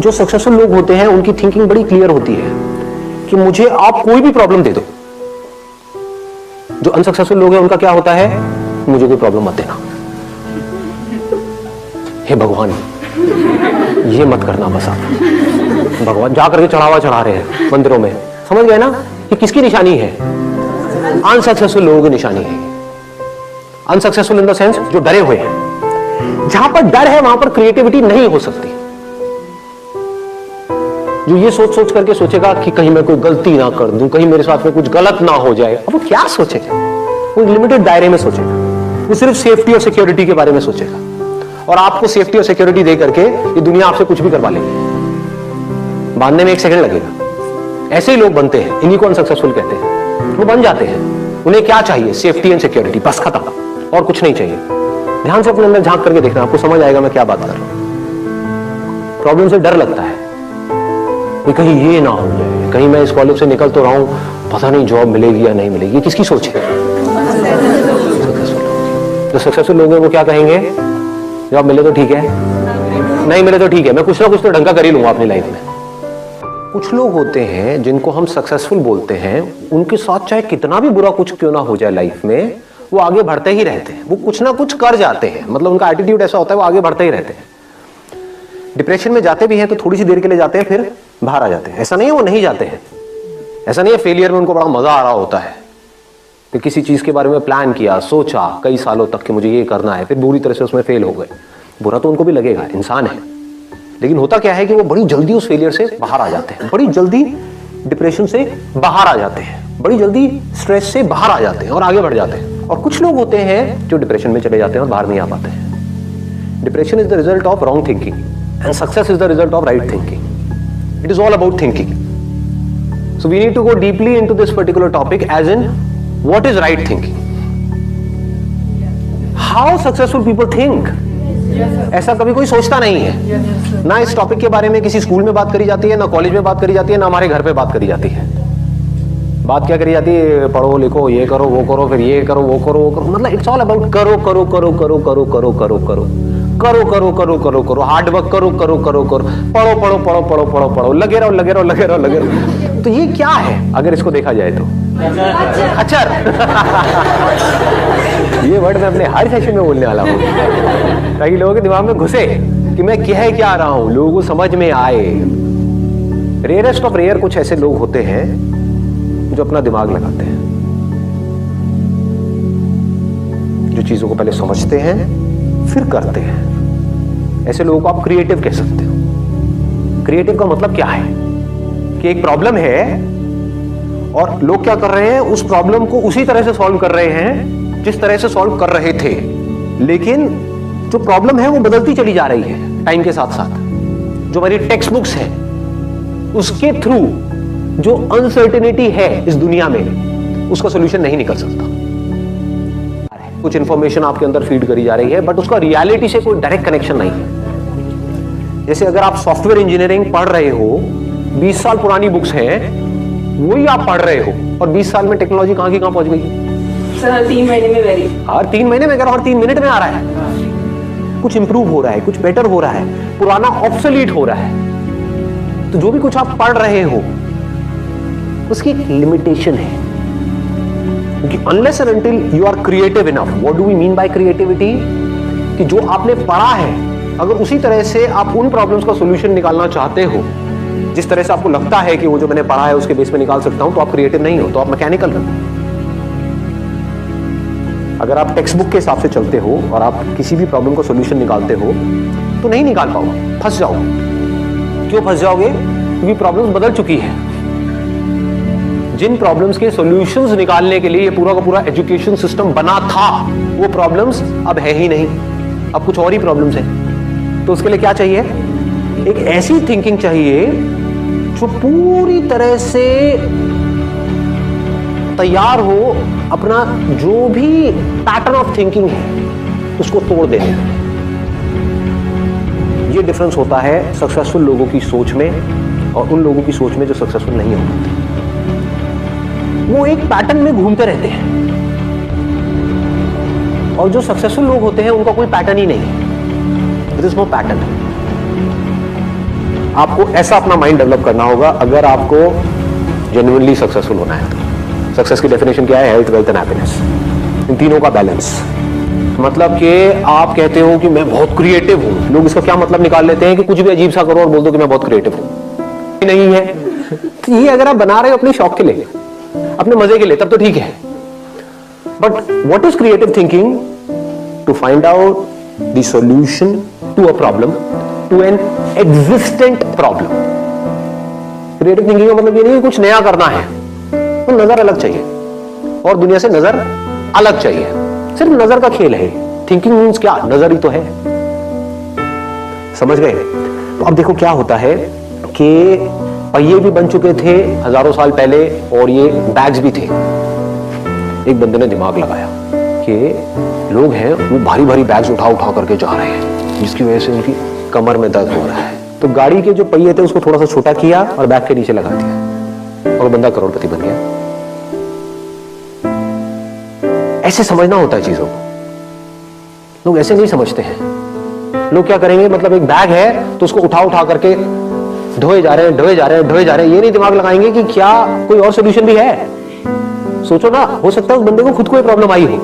जो सक्सेसफुल लोग होते हैं उनकी थिंकिंग बड़ी क्लियर होती है कि मुझे आप कोई भी प्रॉब्लम दे दो। जो अनसक्सेसफुल लोग हैं उनका क्या होता है, मुझे कोई प्रॉब्लम मत देना, हे भगवान ये मत करना बस आप। भगवान जा करके चढ़ावा चढ़ा रहे हैं मंदिरों में, समझ गए ना कि किसकी निशानी है, अनसक्सेसफुल लोगों की निशानी है। अनसक्सेसफुल इन द सेंस जो डरे हुए हैं। जहां पर डर है वहां पर क्रिएटिविटी नहीं हो सकती। जो ये सोच सोच करके सोचेगा कि कहीं मैं कोई गलती ना कर दूं, कहीं मेरे साथ में कुछ गलत ना हो जाए, अब वो क्या सोचेगा, वो लिमिटेड दायरे में सोचेगा, वो सिर्फ सेफ्टी और सिक्योरिटी के बारे में सोचेगा। और आपको सेफ्टी और सिक्योरिटी दे करके ये दुनिया आपसे कुछ भी करवा लेगी, बांधने में 1 सेकंड लगेगा। ऐसे ही लोग बनते हैं, इन्हीं को अनसक्सेसफुल कहते हैं। वो बन जाते हैं, उन्हें क्या चाहिए, सेफ्टी एंड सिक्योरिटी, बस खत्म, और कुछ नहीं चाहिए। ध्यान से अपने अंदर झांक करके देखना, आपको समझ आएगा मैं क्या बात कर रहा हूं। प्रॉब्लम से डर लगता है कि कहीं ये ना हो जाए, कहीं मैं इस कॉलेज से निकल तो रहा हूं, पता नहीं जॉब मिलेगी या नहीं मिलेगी। ये किसकी सोच है? जो सक्सेसफुल लोग हैं वो क्या कहेंगे, जॉब मिले तो ठीक है, नहीं मिले तो ठीक है, मैं कुछ ना कुछ तो ढंग का कर ही लूंगा अपनी लाइफ में। कुछ लोग होते हैं जिनको हम सक्सेसफुल बोलते हैं, उनके साथ चाहे कितना भी बुरा कुछ क्यों ना हो जाए लाइफ में, वो आगे बढ़ते ही रहते हैं, वो कुछ ना कुछ कर जाते हैं। मतलब उनका एटीट्यूड ऐसा होता है, वो आगे बढ़ते ही रहते हैं। डिप्रेशन में जाते भी हैं तो थोड़ी सी देर के लिए जाते हैं, फिर बाहर आ जाते हैं। ऐसा नहीं है वो नहीं जाते हैं, ऐसा नहीं है फेलियर में उनको बड़ा मजा आ रहा होता है कि किसी चीज के बारे में प्लान किया, सोचा कई सालों तक कि मुझे ये करना है, फिर बुरी तरह से उसमें फेल हो गए। बुरा तो उनको भी लगेगा, इंसान है। लेकिन होता क्या है कि वो बड़ी जल्दी उस फेलियर से बाहर आ जाते हैं, बड़ी जल्दी डिप्रेशन से बाहर आ जाते हैं, बड़ी जल्दी स्ट्रेस से बाहर आ जाते हैं और आगे बढ़ जाते हैं। और कुछ लोग होते हैं जो डिप्रेशन में चले जाते हैं और बाहर नहीं आ पाते हैं। Depression is the result of wrong thinking and success is the result of right thinking. It is all about thinking. So we need to go deeply into this particular topic, as in what is right thinking, how successful people think. ऐसा कभी कोई सोचता नहीं है। ना इस topic के बारे में किसी स्कूल में बात करी जाती है, ना कॉलेज में बात करी जाती है, ना हमारे घर पे बात करी जाती है। बात क्या करी जाती है, पढ़ो लिखो, ये करो वो करो, फिर ये करो वो करो वो करो। मतलब इट्स ऑल अबाउट करो करो करो करो करो करो करो करो करो करो करो करो करो, हार्ड वर्क करो करो करो करो, पढ़ो पढ़ो पढ़ो पढ़ो पढ़ो पढ़ो, लगे रहो लगे रहो लगे रहो लगे रहो। तो ये क्या है अगर इसको देखा जाए तो? अच्छा ये वर्ड मैं अपने हर सेशन में बोलने वाला हूँ ताकि लोगों के दिमाग में घुसे कि मैं कह क्या रहा हूं, लोगों को समझ में आए। रेयरेस्ट ऑफ रेयर कुछ ऐसे लोग होते हैं जो अपना दिमाग लगाते हैं, जो चीजों को पहले समझते हैं फिर करते हैं। ऐसे लोगों को आप क्रिएटिव कह सकते हो। क्रिएटिव का मतलब क्या है कि एक प्रॉब्लम है और लोग क्या कर रहे हैं, उस प्रॉब्लम को उसी तरह से सॉल्व कर रहे हैं जिस तरह से सॉल्व कर रहे थे, लेकिन जो प्रॉब्लम है वो बदलती चली जा रही है टाइम के साथ साथ। जो हमारी टेक्स्ट बुक्स है उसके थ्रू जो अनसर्टेनिटी है इस दुनिया में, उसका सॉल्यूशन नहीं निकल सकता। कुछ इंफॉर्मेशन आपके अंदर फीड करी जा रही है बट उसका रियलिटी से कोई डायरेक्ट कनेक्शन नहीं है। जैसे अगर आप सॉफ्टवेयर इंजीनियरिंग पढ़ रहे हो, 20 साल पुरानी बुक्स हैं, वही आप पढ़ रहे हो, और 20 साल में टेक्नोलॉजी कहां की कहां पहुंच गई सर? 3 महीने में वेरी, हर 3 महीने में, हर 3 मिनट में आ रहा है। कुछ इंप्रूव हो रहा है, कुछ बेटर हो रहा है, पुराना ऑब्सोलीट हो रहा है। तो जो भी कुछ आप पढ़ रहे हो उसकी एक लिमिटेशन है, क्योंकि unless and until you are creative enough. What do we mean by creativity? कि जो आपने पढ़ा है अगर उसी तरह से आप उन प्रॉब्लम्स का सॉल्यूशन निकालना चाहते हो जिस तरह से आपको लगता है कि वो जो मैंने पढ़ा है उसके बेस में निकाल सकता हूं, तो आप क्रिएटिव नहीं हो, तो आप मैकेनिकल हो। अगर आप टेक्स्ट बुक के हिसाब से चलते हो और आप किसी भी प्रॉब्लम का सॉल्यूशन निकालते हो तो नहीं निकाल पाओगे, फंस जाओगे। क्यों फंस जाओगे? क्योंकि प्रॉब्लम्स बदल चुकी है। जिन प्रॉब्लम्स के सॉल्यूशंस निकालने के लिए ये पूरा का पूरा एजुकेशन सिस्टम बना था, वो प्रॉब्लम्स अब है ही नहीं, अब कुछ और ही प्रॉब्लम्स हैं। तो उसके लिए क्या चाहिए? एक ऐसी थिंकिंग चाहिए जो पूरी तरह से तैयार हो अपना जो भी पैटर्न ऑफ थिंकिंग है उसको तोड़ देने। ये डिफरेंस होता है सक्सेसफुल लोगों की सोच में और उन लोगों की सोच में जो सक्सेसफुल नहीं हो पाते। वो एक पैटर्न में घूमते रहते हैं, और जो सक्सेसफुल लोग होते हैं उनका कोई पैटर्न ही नहीं है। There is no pattern. आपको ऐसा अपना माइंड डेवलप करना होगा अगर आपको जेन्युइनली सक्सेसफुल होना है तो। सक्सेस की डेफिनेशन क्या है? हेल्थ, वेल्थ एंड हैप्पीनेस, इन तीनों का बैलेंस। मतलब कि आप कहते हो कि मैं बहुत क्रिएटिव हूं, लोग इसका क्या मतलब निकाल लेते हैं कि कुछ भी अजीब सा करो और बोल दो कि मैं बहुत क्रिएटिव हूं। नहीं है तो ये अगर आप बना रहे हो अपने शौक के लिए, अपने मजे के लिए, तब तो ठीक है। But what is creative thinking? To find out the solution to a problem, to an existent problem. Creative thinking का मतलब ये नहीं कि कुछ नया करना है, तो नजर अलग चाहिए और दुनिया से नजर अलग चाहिए। सिर्फ नजर का खेल है। थिंकिंग मीन्स क्या? नजर ही तो है। समझ गए? तो अब देखो क्या होता है कि पहिए भी बन चुके थे हजारों साल पहले और ये बैग्स भी थे। एक बंदे ने दिमाग लगाया कि लोग हैं वो भारी भारी बैग्स उठा उठा करके जा रहे हैं, जिसकी वजह से उनकी कमर में दर्द हो रहा है। तो गाड़ी के जो पहिए थे उसको थोड़ा सा छोटा किया और बैग के नीचे लगा दिया और बंदा करोड़पति बन गया। ऐसे समझना होता है चीजों को। लोग ऐसे नहीं समझते हैं। लोग क्या करेंगे, मतलब एक बैग है तो उसको उठा उठा करके ढोए जा रहे हैं, ढोए जा रहे हैं, ढोए जा रहे हैं। ये नहीं दिमाग लगाएंगे कि क्या कोई और सोल्यूशन भी है। सोचो ना, हो सकता है उस बंदे को खुद कोई प्रॉब्लम आई हो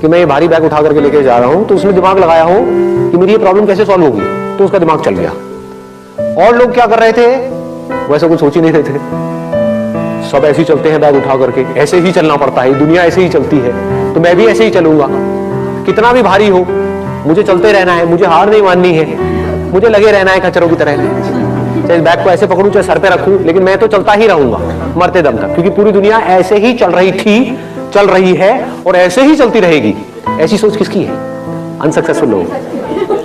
कि मैं ये भारी बैग उठा करके लेके जा रहा हूं, तो उसने दिमाग लगाया हो कि मेरी ये प्रॉब्लम कैसे सॉल्व होगी, तो उसका दिमाग चल गया। और लोग क्या कर रहे थे? वैसा कुछ सोच ही नहीं रहे थे। सब ऐसे ही चलते हैं बैग उठा करके, ऐसे ही चलना पड़ता है, दुनिया ऐसे ही चलती है तो मैं भी ऐसे ही चलूंगा। कितना भी भारी हो मुझे चलते रहना है, मुझे हार नहीं माननी है, मुझे लगे रहना है खच्चरों की तरह। चाहे बैग को ऐसे पकड़ूं, चाहे सर पे रखूं, लेकिन मैं तो चलता ही रहूंगा मरते दम तक, क्योंकि पूरी दुनिया ऐसे ही चल रही थी, चल रही है और ऐसे ही चलती रहेगी। ऐसी सोच किसकी है? अनसक्सेसफुल लोग,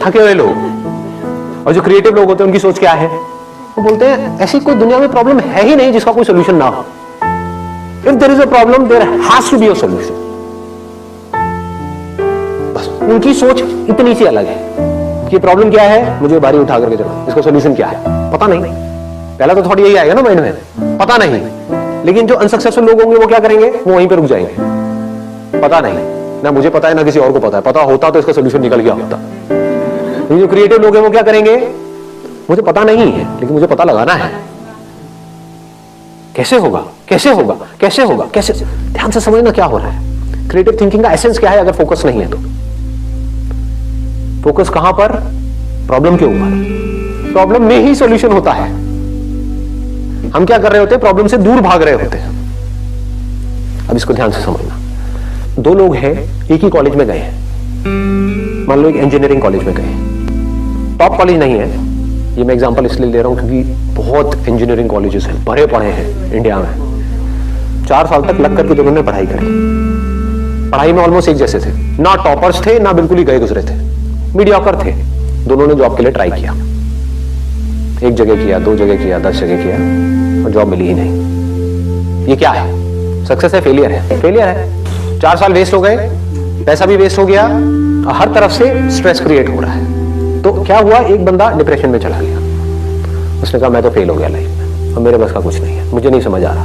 थके हुए लोग। और जो क्रिएटिव लोग होते हैं उनकी सोच क्या है? वो बोलते हैं ऐसी कोई दुनिया में प्रॉब्लम है ही नहीं जिसका कोई सोल्यूशन ना हो। If there is a problem there has to be a solution. बस उनकी सोच इतनी सी अलग है कि प्रॉब्लम क्या है, मुझे भारी उठा करके चलो, इसका सोल्यूशन क्या है पता नहीं। पहला तो थोड़ी यही आएगा ना माइंड में, पता नहीं। लेकिन जो अनसक्सेसफुल लोग होंगे वो क्या करेंगे? वो वहीं पे रुक जाएंगे। पता नहीं, ना मुझे पता है ना किसी और को पता है। पता होता तो इसका सोल्यूशन निकल गया होता। जो क्रिएटिव लोग हैं वो क्या करेंगे? मुझे पता नहीं है लेकिन मुझे पता लगाना है। कैसे होगा, कैसे होगा, कैसे होगा, कैसे? ध्यान से समझना क्या हो रहा है। क्रिएटिव थिंकिंग का एसेंस क्या है अगर फोकस नहीं है तो? फोकस कहां पर? प्रॉब्लम के ऊपर। प्रॉब्लम में ही सॉल्यूशन होता है। हम क्या कर रहे होते हैं? प्रॉब्लम से दूर भाग रहे होते हैं। अब इसको ध्यान से समझना। दो लोग हैं, एक ही कॉलेज में गए हैं। मान लो एक इंजीनियरिंग कॉलेज में गए, टॉप कॉलेज नहीं है, ये मैं एग्जांपल इसलिए ले रहा हूं क्योंकि बहुत इंजीनियरिंग कॉलेजेस हैं, भरे पड़े हैं इंडिया में। 4 साल तक लग करके दोनों ने पढ़ाई करी। पढ़ाई में ऑलमोस्ट एक जैसे थे, ना टॉपर्स थे ना बिल्कुल ही गए गुजरे थे, मीडियोकर थे। दोनों ने जॉब के लिए ट्राई किया, 1 जगह किया, 2 जगह किया, 10 जगह किया और जॉब मिली ही नहीं। ये क्या है? सक्सेस है? फेलियर है? फेलियर है। 4 साल वेस्ट हो गए, पैसा भी वेस्ट हो गया, हर तरफ से स्ट्रेस क्रिएट हो रहा है। तो क्या हुआ? एक बंदा डिप्रेशन में चला गया। उसने कहा मैं तो फेल हो गया लाइफ में, अब मेरे बस का कुछ नहीं है, मुझे नहीं समझ आ रहा।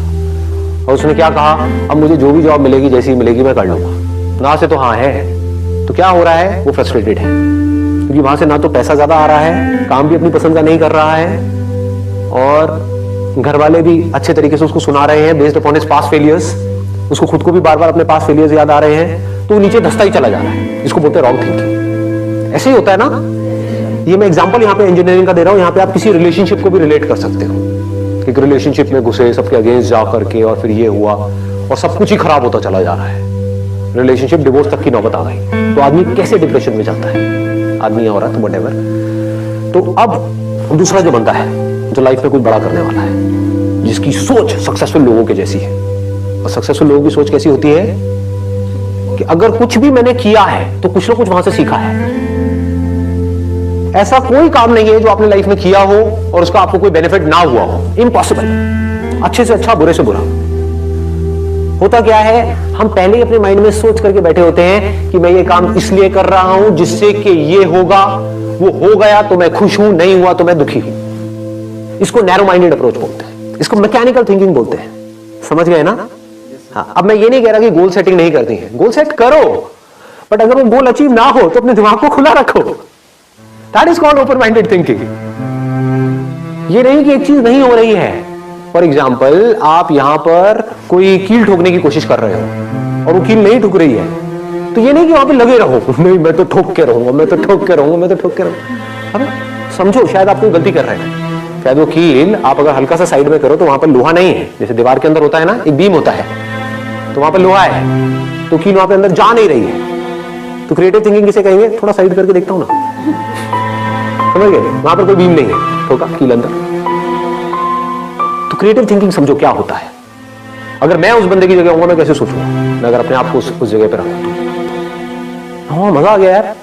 और उसने क्या कहा? अब मुझे जो भी जॉब मिलेगी, जैसी मिलेगी मैं कर लूंगा। ना से तो हाँ है। तो क्या हो रहा है? वो फ्रस्ट्रेटेड है क्योंकि वहां से ना तो पैसा ज्यादा आ रहा है, काम भी अपनी पसंद का नहीं कर रहा है और घर वाले भी अच्छे तरीके से उसको सुना रहे हैं based upon his past failures. उसको खुद को भी बार बार अपने पास्ट फेलियर्स याद आ रहे हैं, तो नीचे धंसता ही चला जा रहा है। इसको बोलते हैं रॉन्ग थिंकिंग। ऐसे ही होता है ना। ये मैं एग्जांपल यहाँ पे इंजीनियरिंग का दे रहा हूँ, यहाँ पे आप किसी रिलेशनशिप को भी रिलेट कर सकते हो। एक रिलेशनशिप में घुसे, सबके अगेंस्ट जा करके और फिर ये हुआ और सब कुछ ही खराब होता चला जा रहा है, रिलेशनशिप डिवोर्स तक की नौबत आ गई। तो आदमी कैसे डिप्रेशन में जाता है? आदमी और औरत व्हाटएवर। तो अब दूसरा जो बंदा है जो लाइफ में कुछ बड़ा करने वाला है, जिसकी सोच सक्सेसफुल लोगों के जैसी है। और सक्सेसफुल लोगों की सोच कैसी होती है कि अगर कुछ भी मैंने किया है तो कुछ ना कुछ वहां से सीखा है। ऐसा कोई काम नहीं है जो आपने लाइफ में किया हो और उसका आपको कोई बेनिफिट ना हुआ हो। इम्पॉसिबल। अच्छे से अच्छा, बुरे से बुरा। होता क्या है? हम पहले ही अपने माइंड में सोच करके बैठे होते हैं कि मैं ये काम इसलिए कर रहा हूं जिससे कि ये होगा, वो हो गया तो मैं खुश हूं, नहीं हुआ तो मैं दुखी हूं। इसको नैरो माइंडेड अप्रोच बोलते हैं, इसको मैकेनिकल थिंकिंग बोलते हैं। समझ गए ना? हाँ, अब मैं ये नहीं कह रहा कि गोल सेटिंग नहीं करती है, गोल सेट करो, बट अगर वो गोल अचीव ना हो तो अपने दिमाग को खुला रखो। That is called open minded thinking. ये नहीं कि एक चीज नहीं हो रही है। फॉर एग्जाम्पल, आप यहां पर कोई कील ठोकने की कोशिश कर रहे हो और वो कील नहीं ठुक रही है, तो ये नहीं कि वहां पे लगे रहो, नहीं मैं तो ठोक के रहूंगा, मैं तो ठोक के रहूंगा, मैं तो ठोक के रहूंगा। अरे समझो, शायद आप कोई गलती कर रहे हैं, शायद वो कील आप अगर हल्का सा साइड में करो तो वहां पर लोहा नहीं है, जैसे दीवार के अंदर होता है ना, एक बीम होता है, तो वहां पर लोहा है, तो कील वहां पे अंदर जा नहीं रही है। तो क्रिएटिव थिंकिंग किसे कहेंगे? थोड़ा साइड करके देखता हूं ना, समझ गए? वहां पर कोई बीम नहीं है, ठोका कील अंदर। तो क्रिएटिव थिंकिंग समझो क्या होता है। अगर मैं उस बंदे की जगह होऊंगा, मैं कैसे सोचूंगा? मैं अगर अपने आप को उस जगह पर रखूं तो हाँ, मजा आ गया यार,